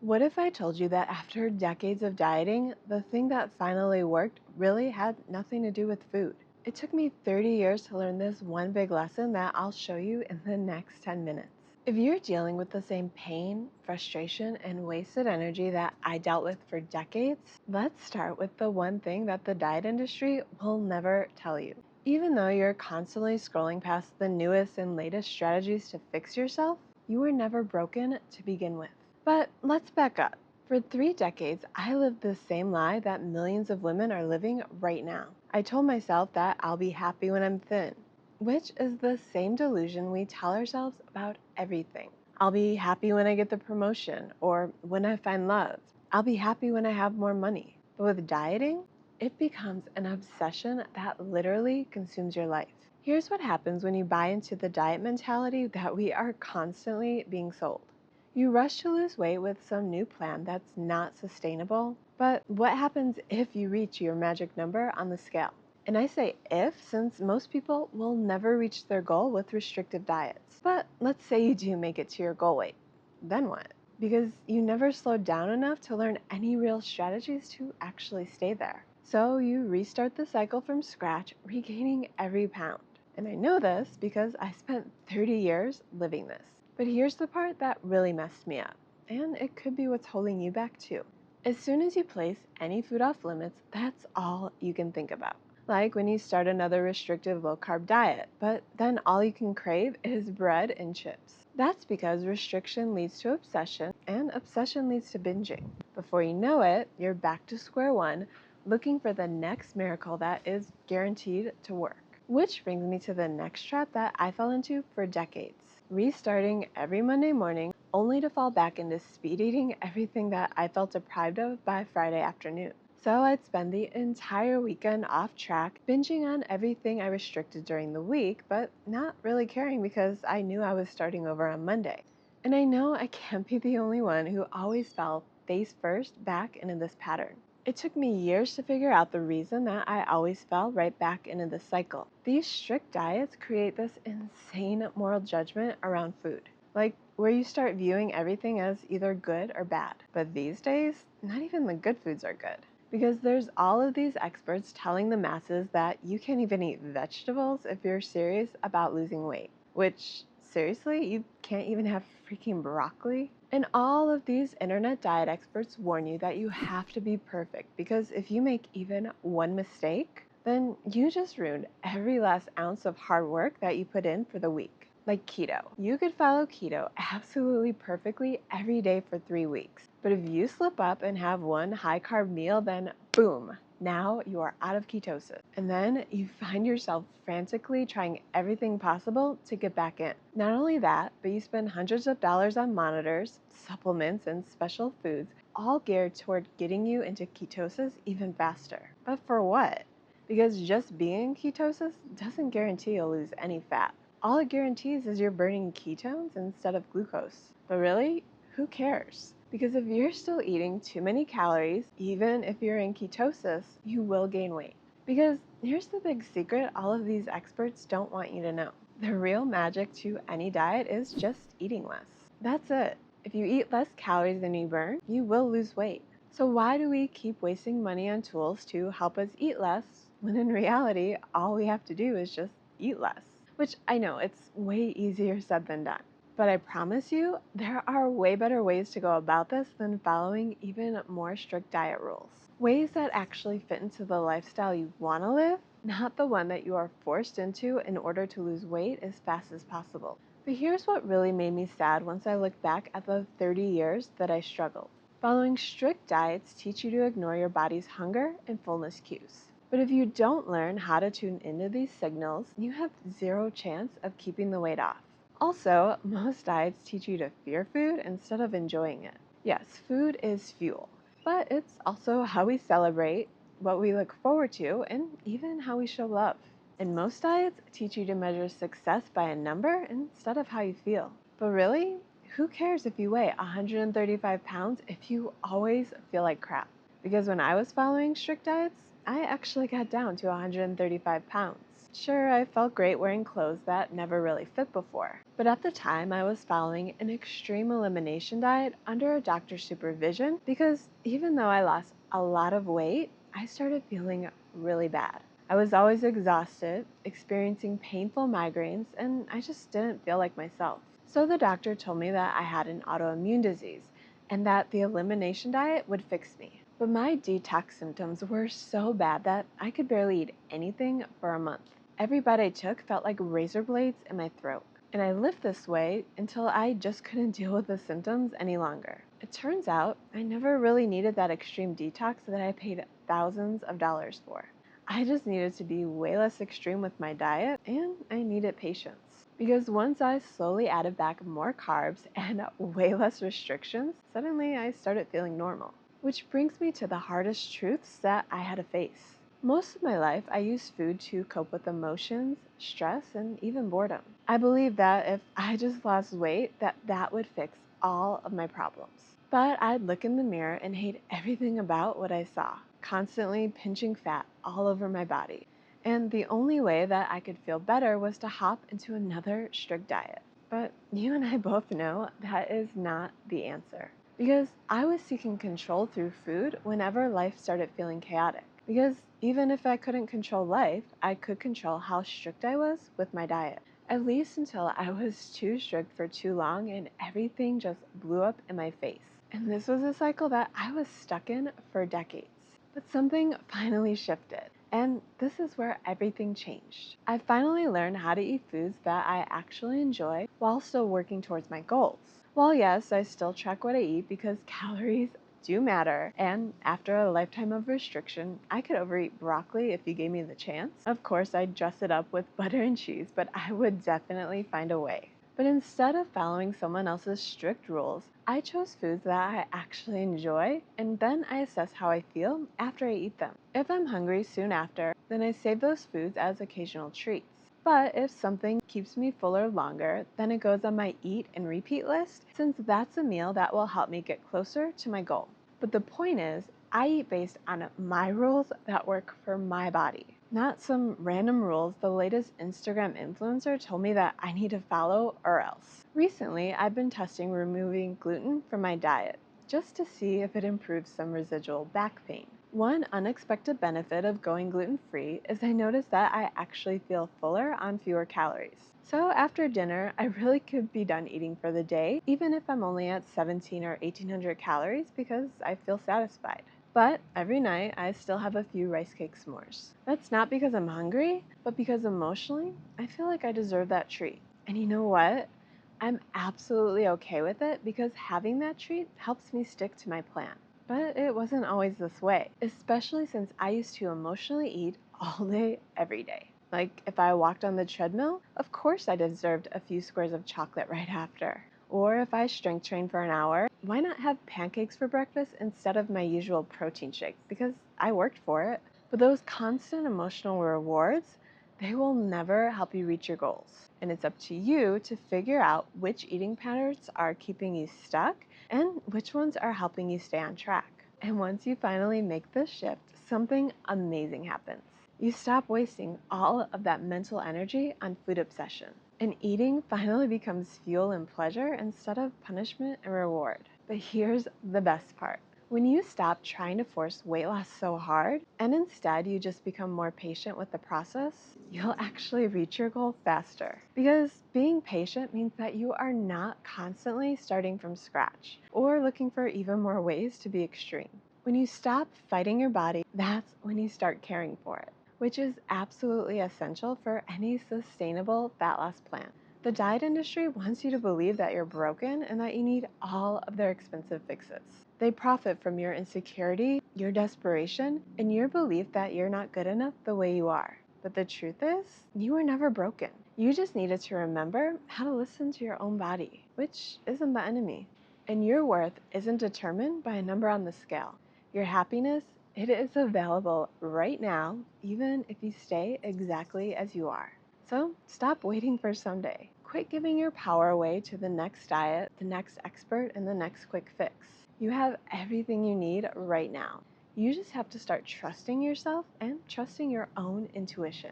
What if I told you that after decades of dieting, the thing that finally worked really had nothing to do with food? It took me 30 years to learn this one big lesson that I'll show you in the next 10 minutes. If you're dealing with the same pain, frustration, and wasted energy that I dealt with for decades, let's start with the one thing that the diet industry will never tell you. Even though you're constantly scrolling past the newest and latest strategies to fix yourself, you were never broken to begin with. But let's back up. For 3 decades, I lived the same lie that millions of women are living right now. I told myself that I'll be happy when I'm thin, which is the same delusion we tell ourselves about everything. I'll be happy when I get the promotion or when I find love. I'll be happy when I have more money. But with dieting, it becomes an obsession that literally consumes your life. Here's what happens when you buy into the diet mentality that we are constantly being sold. You rush to lose weight with some new plan that's not sustainable. But what happens if you reach your magic number on the scale? And I say if, since most people will never reach their goal with restrictive diets. But let's say you do make it to your goal weight. Then what? Because you never slowed down enough to learn any real strategies to actually stay there. So you restart the cycle from scratch, regaining every pound. And I know this because I spent 30 years living this. But here's the part that really messed me up, and it could be what's holding you back too. As soon as you place any food off limits, that's all you can think about. Like when you start another restrictive low carb diet, but then all you can crave is bread and chips. That's because restriction leads to obsession, and obsession leads to binging. Before you know it, you're back to square one, looking for the next miracle that is guaranteed to work. Which brings me to the next trap that I fell into for decades. Restarting every Monday morning only to fall back into speed eating everything that I felt deprived of by Friday afternoon. So I'd spend the entire weekend off track, binging on everything I restricted during the week, but not really caring because I knew I was starting over on Monday. And I know I can't be the only one who always fell face first back into this pattern. It took me years to figure out the reason that I always fell right back into this cycle. These strict diets create this insane moral judgment around food, like where you start viewing everything as either good or bad. But these days, not even the good foods are good. Because there's all of these experts telling the masses that you can't even eat vegetables if you're serious about losing weight. Which, seriously, you can't even have freaking broccoli? And all of these internet diet experts warn you that you have to be perfect because if you make even one mistake, then you just ruined every last ounce of hard work that you put in for the week. Like keto. You could follow keto absolutely perfectly every day for 3 weeks. But if you slip up and have one high carb meal, then boom, now you are out of ketosis. And then you find yourself frantically trying everything possible to get back in. Not only that, but you spend hundreds of dollars on monitors, supplements, and special foods, all geared toward getting you into ketosis even faster. But for what? Because just being in ketosis doesn't guarantee you'll lose any fat. All it guarantees is you're burning ketones instead of glucose. But really, who cares? Because if you're still eating too many calories, even if you're in ketosis, you will gain weight. Because here's the big secret all of these experts don't want you to know. The real magic to any diet is just eating less. That's it. If you eat less calories than you burn, you will lose weight. So why do we keep wasting money on tools to help us eat less when in reality, all we have to do is just eat less? Which I know it's way easier said than done. But I promise you, there are way better ways to go about this than following even more strict diet rules. Ways that actually fit into the lifestyle you want to live, not the one that you are forced into in order to lose weight as fast as possible. But here's what really made me sad once I look back at the 30 years that I struggled. Following strict diets teach you to ignore your body's hunger and fullness cues. But if you don't learn how to tune into these signals, you have zero chance of keeping the weight off. Also, most diets teach you to fear food instead of enjoying it. Yes, food is fuel, but it's also how we celebrate, what we look forward to, and even how we show love. And most diets teach you to measure success by a number instead of how you feel. But really, who cares if you weigh 135 pounds if you always feel like crap? Because when I was following strict diets, I actually got down to 135 pounds. Sure, I felt great wearing clothes that never really fit before, but at the time I was following an extreme elimination diet under a doctor's supervision because even though I lost a lot of weight, I started feeling really bad. I was always exhausted, experiencing painful migraines, and I just didn't feel like myself. So the doctor told me that I had an autoimmune disease and that the elimination diet would fix me. But my detox symptoms were so bad that I could barely eat anything for a month. Every bite I took felt like razor blades in my throat. And I lived this way until I just couldn't deal with the symptoms any longer. It turns out I never really needed that extreme detox that I paid thousands of dollars for. I just needed to be way less extreme with my diet, and I needed patience. Because once I slowly added back more carbs and way less restrictions, suddenly I started feeling normal. Which brings me to the hardest truths that I had to face. Most of my life, I used food to cope with emotions, stress, and even boredom. I believed that if I just lost weight, that would fix all of my problems. But I'd look in the mirror and hate everything about what I saw, constantly pinching fat all over my body. And the only way that I could feel better was to hop into another strict diet. But you and I both know that is not the answer. Because I was seeking control through food whenever life started feeling chaotic. Because even if I couldn't control life, I could control how strict I was with my diet. At least until I was too strict for too long and everything just blew up in my face. And this was a cycle that I was stuck in for decades. But something finally shifted. And this is where everything changed. I finally learned how to eat foods that I actually enjoy while still working towards my goals. While yes, I still track what I eat because calories do matter, and after a lifetime of restriction, I could overeat broccoli if you gave me the chance. Of course, I'd dress it up with butter and cheese, but I would definitely find a way. But instead of following someone else's strict rules, I chose foods that I actually enjoy, and then I assess how I feel after I eat them. If I'm hungry soon after, then I save those foods as occasional treats. But if something keeps me fuller longer, then it goes on my eat and repeat list, since that's a meal that will help me get closer to my goal. But the point is, I eat based on my rules that work for my body, not some random rules the latest Instagram influencer told me that I need to follow or else. Recently, I've been testing removing gluten from my diet just to see if it improves some residual back pain. One unexpected benefit of going gluten-free is I noticed that I actually feel fuller on fewer calories. So after dinner, I really could be done eating for the day, even if I'm only at 17 or 1800 calories because I feel satisfied. But every night, I still have a few rice cake s'mores. That's not because I'm hungry, but because emotionally, I feel like I deserve that treat. And you know what? I'm absolutely okay with it because having that treat helps me stick to my plan. But it wasn't always this way, especially since I used to emotionally eat all day, every day. Like if I walked on the treadmill, of course I deserved a few squares of chocolate right after. Or if I strength trained for an hour, why not have pancakes for breakfast instead of my usual protein shake? Because I worked for it. But those constant emotional rewards, they will never help you reach your goals. And it's up to you to figure out which eating patterns are keeping you stuck and which ones are helping you stay on track. And once you finally make this shift, something amazing happens. You stop wasting all of that mental energy on food obsession. And eating finally becomes fuel and pleasure instead of punishment and reward. But here's the best part. When you stop trying to force weight loss so hard, and instead you just become more patient with the process, you'll actually reach your goal faster. Because being patient means that you are not constantly starting from scratch or looking for even more ways to be extreme. When you stop fighting your body, that's when you start caring for it, which is absolutely essential for any sustainable fat loss plan. The diet industry wants you to believe that you're broken and that you need all of their expensive fixes. They profit from your insecurity, your desperation, and your belief that you're not good enough the way you are. But the truth is, you were never broken. You just needed to remember how to listen to your own body, which isn't the enemy. And your worth isn't determined by a number on the scale. Your happiness, it is available right now, even if you stay exactly as you are. So stop waiting for someday. Quit giving your power away to the next diet, the next expert, and the next quick fix. You have everything you need right now. You just have to start trusting yourself and trusting your own intuition.